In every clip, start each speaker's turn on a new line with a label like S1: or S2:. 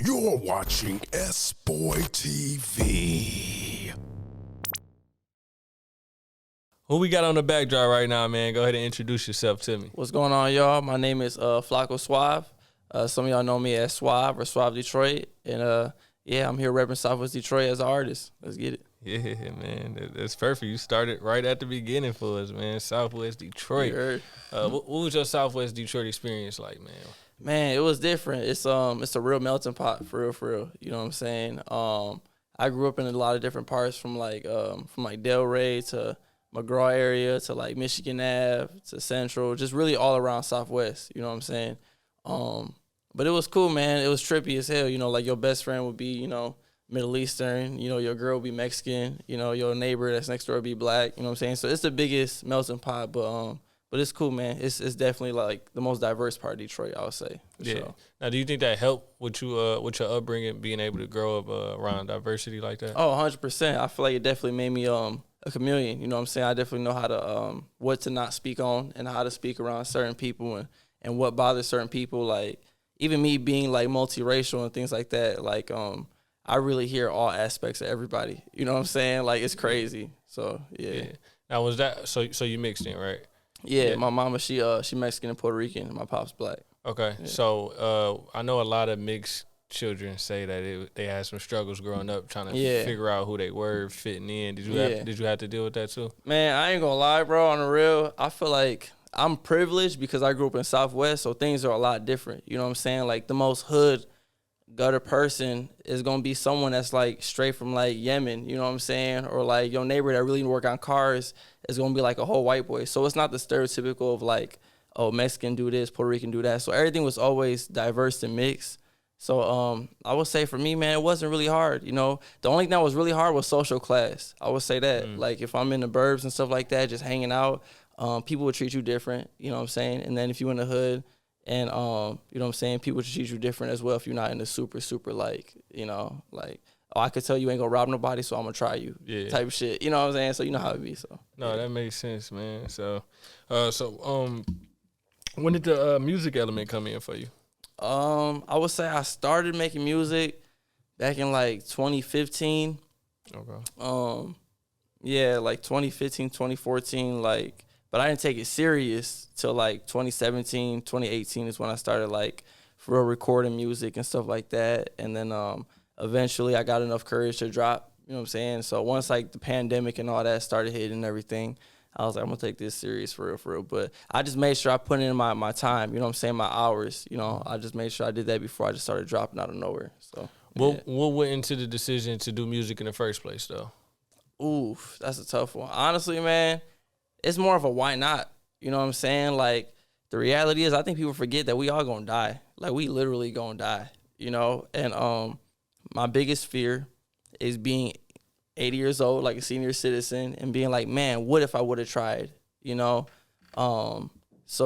S1: You're watching SBoyTV.
S2: Who we got on the backdrop right now, man? Go ahead and introduce yourself to me.
S3: What's going on, y'all? My name is Flacko Suave. Some of y'all know me as Suave or Suave Detroit. And, yeah, I'm here repping Southwest Detroit as an artist. Let's get it.
S2: Yeah, man. That's perfect. You started right at the beginning for us, man. Southwest Detroit. What was your Southwest Detroit experience like, man?
S3: Man, it was different. It's a real melting pot, for real. You know what I'm saying? I grew up in a lot of different parts from Delray to McGraw area to like Michigan Ave to Central, just really all around Southwest. You know what I'm saying? But it was cool, man. It was trippy as hell. You know, like your best friend would be, Middle Eastern. You know, your girl would be Mexican. You know, your neighbor that's next door would be black. You know what I'm saying? So it's the biggest melting pot, but it's cool, man. It's definitely like the most diverse part of Detroit, I would say.
S2: Yeah.
S3: Sure.
S2: Now, do you think that helped with you, with your upbringing, being able to grow up around diversity like that?
S3: Oh, 100%. I feel like it definitely made me a chameleon. You know what I'm saying? I definitely know how to what to not speak on and how to speak around certain people and what bothers certain people. Like even me being like multiracial and things like that. Like I really hear all aspects of everybody. You know what I'm saying? Like it's crazy. So yeah.
S2: Now was that so you mixed in, right?
S3: Yeah, my mama, she Mexican and Puerto Rican, and my pop's black.
S2: Okay, yeah. So I know a lot of mixed children say that they had some struggles growing up trying to figure out who they were fitting in. Did you have to deal with that too?
S3: Man, I ain't gonna lie, bro. On the real, I feel like I'm privileged because I grew up in Southwest, so things are a lot different. You know what I'm saying? Like the most hood gutter person is gonna be someone that's like straight from like Yemen, you know what I'm saying? Or like your neighbor that really work on cars is gonna be like a whole white boy. So it's not the stereotypical of like, oh, Mexican do this, Puerto Rican do that. So everything was always diverse and mixed. So I would say for me, man, it wasn't really hard. You know, the only thing that was really hard was social class. I would say that. Like if I'm in the burbs and stuff like that, just hanging out, people would treat you different, you know what I'm saying? And then if you in the hood, and, you know what I'm saying, people treat you different as well if you're not in the super, like, oh, I could tell you ain't gonna rob nobody, so I'm gonna try you type of shit. You know what I'm saying? So you know how it be. So
S2: no, that makes sense, man. So, when did the music element come in for you?
S3: I would say I started making music back in, like, 2015.
S2: Okay.
S3: Yeah, like 2015, 2014, like, but I didn't take it serious till like 2017, 2018 is when I started like for real recording music and stuff like that. And then eventually I got enough courage to drop, you know what I'm saying? So once like the pandemic and all that started hitting and everything, I was like, I'm gonna take this serious for real. But I just made sure I put in my time, you know what I'm saying, my hours, I just made sure I did that before I just started dropping out of nowhere. So
S2: what went into the decision to do music in the first place though?
S3: Oof, that's a tough one. Honestly, man, it's more of a why not? You know what I'm saying? Like, the reality is I think people forget that we all gonna die. Like, we literally gonna die, And my biggest fear is being 80 years old, like a senior citizen, and being like, man, what if I would have tried, So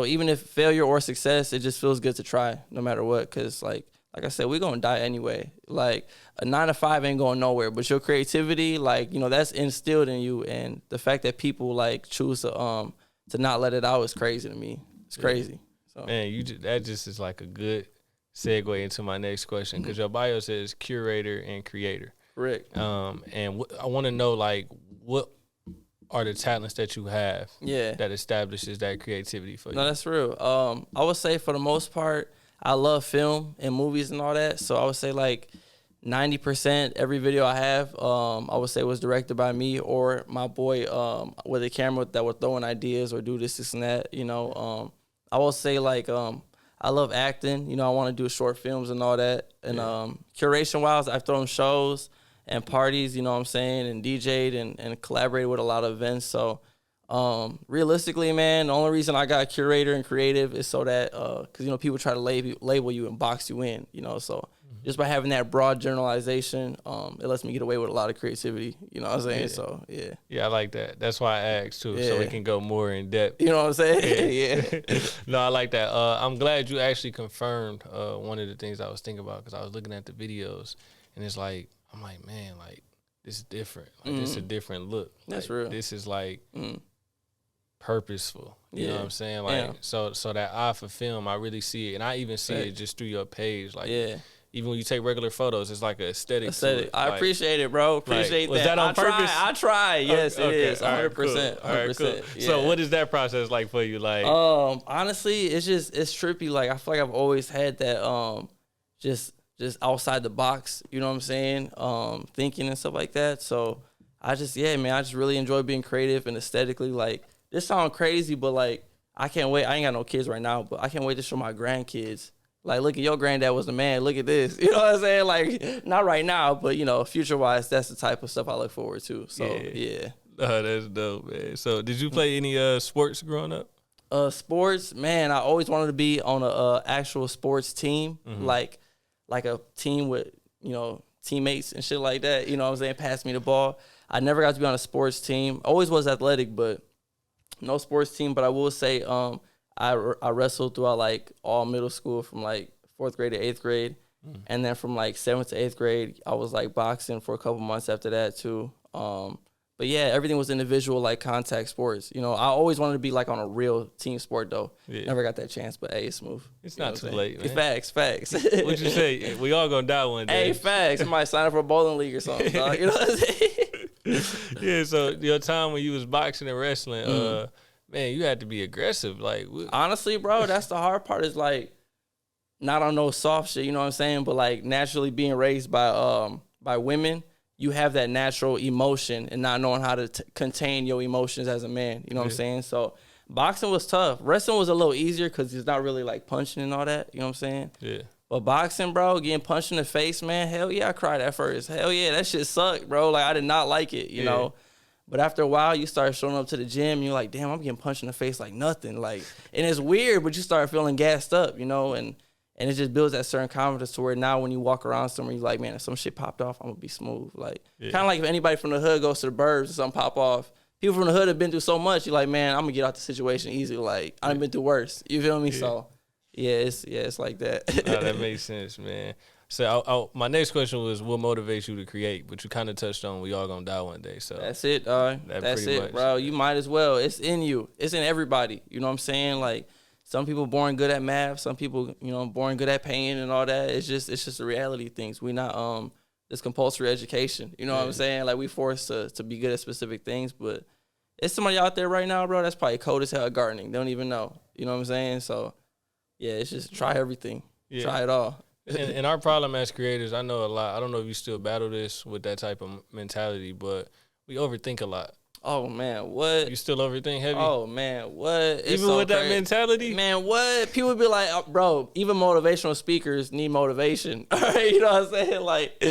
S3: even if failure or success, it just feels good to try no matter what, because, like I said, we're going to die anyway. Like, a 9 to 5 ain't going nowhere. But your creativity, like, that's instilled in you. And the fact that people, like, choose to not let it out is crazy to me. It's crazy. So.
S2: Man, that just is like a good segue into my next question. Because your bio says curator and creator.
S3: Correct.
S2: And I want to know, like, what are the talents that you have that establishes that creativity for you?
S3: No, that's real. I would say for the most part, I love film and movies and all that. So I would say like 90% every video I have, I would say was directed by me or my boy with a camera that would throw in ideas or do this and that. I will say like I love acting. I want to do short films and all that. And curation-wise, I've thrown shows and parties, you know what I'm saying, and DJ'd and collaborated with a lot of events. So realistically, man, the only reason I got curator and creative is so that because people try to label you and box you in, so just by having that broad generalization, it lets me get away with a lot of creativity, you know what I'm saying? So
S2: I like that. That's why I asked too, so we can go more in depth,
S3: you know what I'm saying?
S2: No, I like that. I'm glad you actually confirmed one of the things I was thinking about, because I was looking at the videos and it's like, I'm like, man, like, this is different. Like, this is a different look.
S3: That's
S2: like,
S3: real.
S2: This is like purposeful. You know what I'm saying? Like, so that eye for film, I really see it, and I even see it just through your page. Like, even when you take regular photos, it's like an aesthetic.
S3: Aesthetic. I
S2: Like,
S3: appreciate it, bro. Appreciate
S2: was
S3: that.
S2: that on purpose?
S3: I try. Yes, it is. 100%.
S2: All right, cool.
S3: 100%. Yeah.
S2: So what is that process like for you? Like,
S3: honestly, it's trippy. Like, I feel like I've always had that, just outside the box, you know what I'm saying? Thinking and stuff like that. So I just really enjoy being creative and aesthetically. Like, this sounds crazy, but like, I can't wait. I ain't got no kids right now, but I can't wait to show my grandkids. Like, look at your granddad was the man. Look at this. You know what I'm saying? Like, not right now, but, you know, future-wise, that's the type of stuff I look forward to. So, yeah.
S2: Oh, that's dope, man. So did you play any sports growing up?
S3: Sports, man, I always wanted to be on a actual sports team, like a team with, you know, teammates and shit like that. You know what I'm saying? Pass me the ball. I never got to be on a sports team. Always was athletic, but no sports team. But I will say, I wrestled throughout like all middle school from like 4th grade to 8th grade. And then from like 7th to 8th grade, I was like boxing for a couple months after that too. But yeah, everything was individual, like contact sports. You know, I always wanted to be like on a real team sport though. Yeah. Never got that chance, but hey, it's smooth.
S2: It's not too late, man.
S3: Facts.
S2: What you say? We all gonna die one day.
S3: Hey, facts. I might sign up for a bowling league or something, dog. You know what I'm saying?
S2: Yeah, so your time when you was boxing and wrestling, man, you had to be aggressive. Like,
S3: honestly, bro, that's the hard part is like not on no soft shit, you know what I'm saying? But like naturally being raised by women, you have that natural emotion and not knowing how to contain your emotions as a man, you know what I'm saying? So boxing was tough. Wrestling was a little easier because it's not really like punching and all that, you know what I'm saying? Yeah. But boxing, bro, getting punched in the face, man, hell yeah, I cried at first. Hell yeah, that shit sucked, bro. Like, I did not like it, you know? But after a while, you start showing up to the gym, and you're like, damn, I'm getting punched in the face like nothing. Like, and it's weird, but you start feeling gassed up, you know? And it just builds that certain confidence to where now when you walk around somewhere, you're like, man, if some shit popped off, I'm going to be smooth. Like, kind of like if anybody from the hood goes to the burbs and something pop off, people from the hood have been through so much, you're like, man, I'm going to get out the situation easy. Like, I've been through worse. You feel me? So, it's like that.
S2: Nah, that makes sense, man. So my next question was, what motivates you to create? But you kind of touched on we all gonna die one day. So
S3: that's it, dog. That's it, bro. You might as well. It's in you. It's in everybody. You know what I'm saying? Like, some people born good at math. Some people, you know, born good at painting and all that. It's just the reality of things. We not this compulsory education. You know what I'm saying? Like, we forced to be good at specific things. But it's somebody out there right now, bro, that's probably cold as hell at gardening. They don't even know. You know what I'm saying? So yeah, it's just try everything. Yeah. Try it all.
S2: And our problem as creators, I know a lot. I don't know if you still battle this with that type of mentality, but we overthink a lot.
S3: Oh, man, what?
S2: You still overthink heavy?
S3: Oh, man, what? It's
S2: even
S3: so
S2: with
S3: crazy.
S2: That mentality?
S3: Man, what? People be like, oh, bro, even motivational speakers need motivation. You know what I'm saying? Like,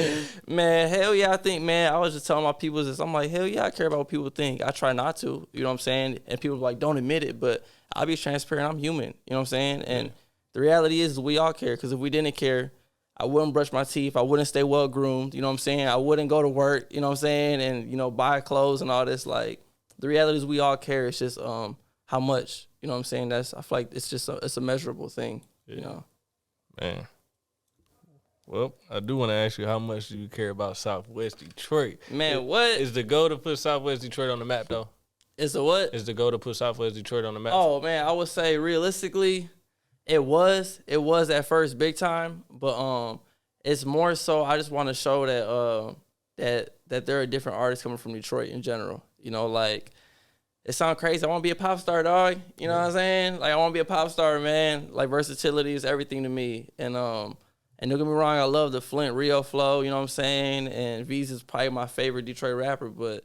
S3: man, hell yeah, I think, man, I was just telling my people this. I'm like, hell yeah, I care about what people think. I try not to, you know what I'm saying? And people like, don't admit it, but I'll be transparent. I'm human, you know what I'm saying? And the reality is we all care, because if we didn't care, I wouldn't brush my teeth. I wouldn't stay well groomed. You know what I'm saying? I wouldn't go to work, you know what I'm saying? And, you know, buy clothes and all this. Like, the reality is we all care. It's just how much, you know what I'm saying? I feel like it's just it's a measurable thing, you know?
S2: Man. Well, I do want to ask you, how much do you care about Southwest Detroit?
S3: Man, what?
S2: Is the goal to put Southwest Detroit on the map, though?
S3: Is the what?
S2: Is the goal to put Southwest Detroit on the map?
S3: Oh, man, I would say realistically, it was at first big time, but it's more so I just want to show that that there are different artists coming from Detroit in general. You know, like, it sounds crazy. I want to be a pop star, dog. You know what I'm saying? Like, I want to be a pop star, man. Like, versatility is everything to me. And don't get me wrong, I love the Flint Rio flow. You know what I'm saying? And V's is probably my favorite Detroit rapper, but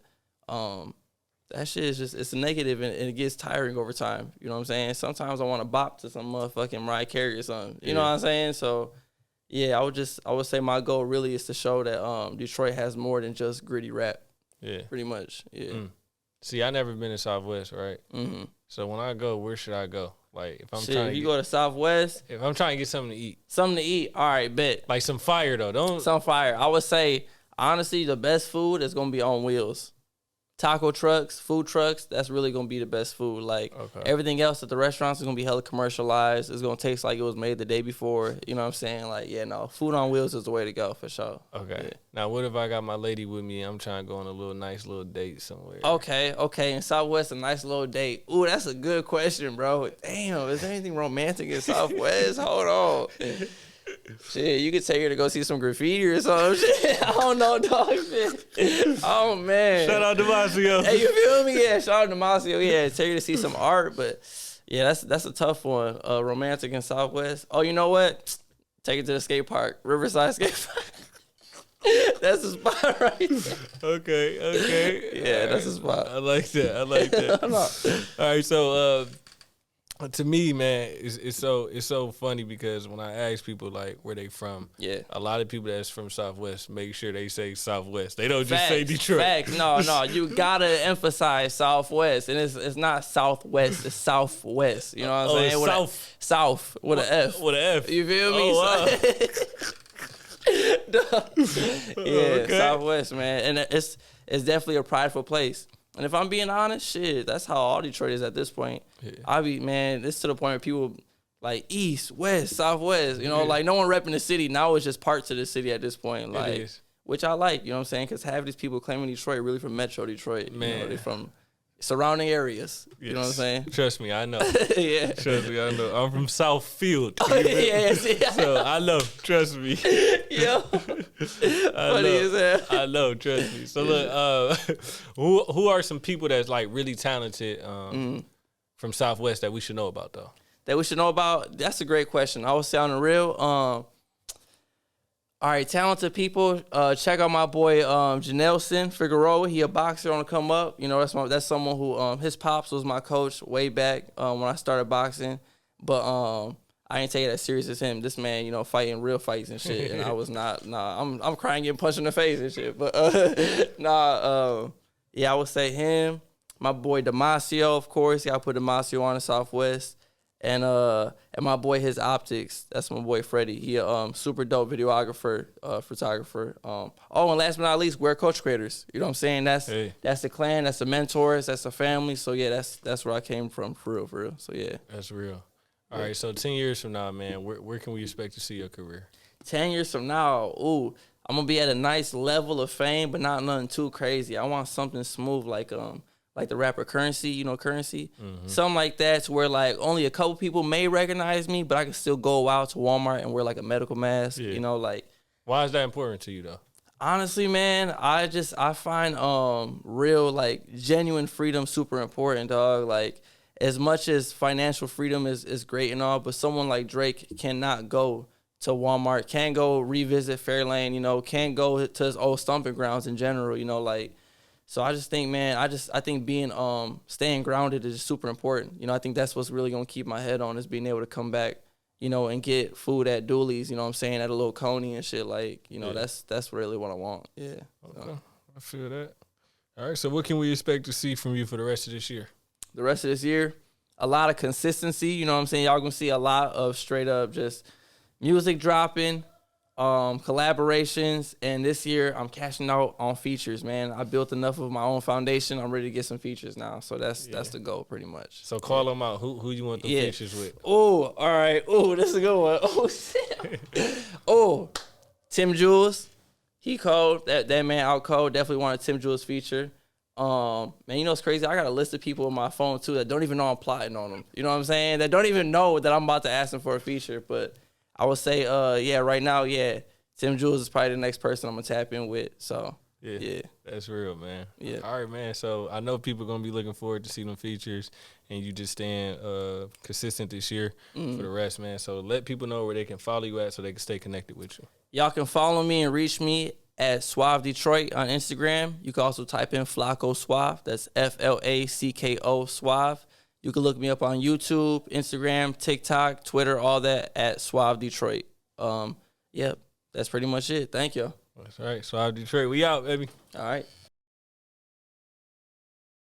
S3: that shit is just, it's a negative, and it gets tiring over time. You know what I'm saying? Sometimes I want to bop to some motherfucking Mariah Carey or something. You know what I'm saying? So, yeah, I would say my goal really is to show that Detroit has more than just gritty rap. Yeah. Pretty much, yeah.
S2: See, I never been to Southwest, right? Mm-hmm. So when I go, where should I go? Like, if I'm trying to
S3: go to Southwest.
S2: If I'm trying to get something to eat.
S3: Something to eat, all right, bet.
S2: Like some fire, though.
S3: Some fire. I would say, honestly, the best food is going to be on wheels. Taco trucks, food trucks, that's really going to be the best food. Like, everything else at the restaurants is going to be hella commercialized. It's going to taste like it was made the day before. You know what I'm saying? Like, yeah, no, food on wheels is the way to go, for sure.
S2: Okay. Yeah. Now, what if I got my lady with me and I'm trying to go on a nice little date somewhere?
S3: Okay. In Southwest, a nice little date. Ooh, that's a good question, bro. Damn, is there anything romantic in Southwest? Hold on. Shit, you could take her to go see some graffiti or something. Shit, I don't know, dog. Shit. Oh man.
S2: Shout out to Demaciiio.
S3: Hey, you feel me? Yeah, shout out to Demaciiio. Yeah, take her to see some art, but yeah, that's a tough one. Romantic in Southwest. Oh, you know what? Take it to the skate park, Riverside Skate Park. That's the spot right there.
S2: Okay.
S3: Yeah, that's the spot.
S2: I like that. All right, so to me, man, it's so funny because when I ask people like where they from,
S3: Yeah.
S2: a lot of people that's from Southwest make sure they say Southwest. They don't just say Detroit.
S3: Facts. No, you gotta emphasize Southwest, and it's not Southwest, it's Southwest. You know what I'm saying?
S2: South.
S3: South with an F.
S2: With an F.
S3: You feel me?
S2: Oh, wow.
S3: Yeah,
S2: Okay.
S3: Southwest, man, and it's definitely a prideful place. And if I'm being honest, shit, that's how all Detroit is at this point.
S2: Yeah.
S3: It's to the point where people like East, West, Southwest, you know, like no one repping the city. Now it's just parts of the city at this point, like,
S2: It is.
S3: which I like, you know what I'm saying? Because half of these people claiming Detroit really from Metro Detroit.
S2: Man.
S3: You know, they're from surrounding areas. You know what I'm
S2: Yes.
S3: saying?
S2: Trust me, I know.
S3: Yeah.
S2: Trust me, I know. I'm from Southfield.
S3: Yeah.
S2: So I know. Trust me.
S3: Yo. Funny as hell.
S2: I know. Trust me. So look, who are some people that's like really talented from Southwest that we should know about though?
S3: That we should know about? That's a great question. I was sounding real. All right, talented people. Check out my boy Janelson Figueroa. He a boxer on the come up. You know, that's someone who his pops was my coach way back when I started boxing. But I ain't take it as serious as him. This man, you know, fighting real fights and shit. And I was not. I'm crying, getting punched in the face and shit. But yeah, I would say him. My boy Demaciiio, of course. Yeah, I put Demaciiio on the Southwest. And my boy, his optics. That's my boy Freddie. He a super dope videographer, photographer. And last but not least, we're coach creators. You know what I'm saying? That's the clan. That's the mentors. That's the family. So yeah, that's where I came from for real. So yeah,
S2: that's real. All right, so 10 years from now, man, where can we expect to see your career?
S3: 10 years from now, I'm gonna be at a nice level of fame, but not nothing too crazy. I want something smooth like the rapper Currency, you know Currency? Mm-hmm. Something like that to where like only a couple people may recognize me, but I can still go out to Walmart and wear like a medical mask, you know, like.
S2: Why is that important to you though?
S3: Honestly, man, I find real like genuine freedom super important, dog. Like as much as financial freedom is great and all, but someone like Drake cannot go to Walmart, can't go revisit Fairlane, you know, can't go to his old stomping grounds in general, you know, like. So I just think, man, I think being staying grounded is super important. You know, I think that's what's really gonna keep my head on is being able to come back, you know, and get food at Dooley's, you know what I'm saying, at a little Coney and shit. Like, you know, that's really what I want. Yeah.
S2: Okay. So. I feel that. All right, so what can we expect to see from you for the rest of this year?
S3: The rest of this year, a lot of consistency, you know what I'm saying? Y'all gonna see a lot of straight up just music dropping, collaborations, and this year I'm cashing out on features, man. I built enough of my own foundation. I'm ready to get some features now. So that's the goal pretty much.
S2: So call them out. Who you want the features with?
S3: Oh, all right. Oh, this is a good one. Oh, shit. Tim Jules. He called. That man out cold. Definitely wanted Tim Jules feature. Man, you know what's crazy? I got a list of people on my phone too that don't even know I'm plotting on them. You know what I'm saying? That don't even know that I'm about to ask them for a feature, but I would say, right now, Tim Jules is probably the next person I'm going to tap in with. So, yeah.
S2: That's real, man.
S3: Yeah.
S2: All right, man. So, I know people are going to be looking forward to see them features, and you just staying consistent this year for the rest, man. So, let people know where they can follow you at so they can stay connected with you.
S3: Y'all can follow me and reach me at Suave Detroit on Instagram. You can also type in Flacko Suave. That's Flacko Suave. You can look me up on YouTube, Instagram, TikTok, Twitter, all that at Suave Detroit. That's pretty much it. Thank you.
S2: That's right. Suave Detroit. We out, baby.
S3: All right.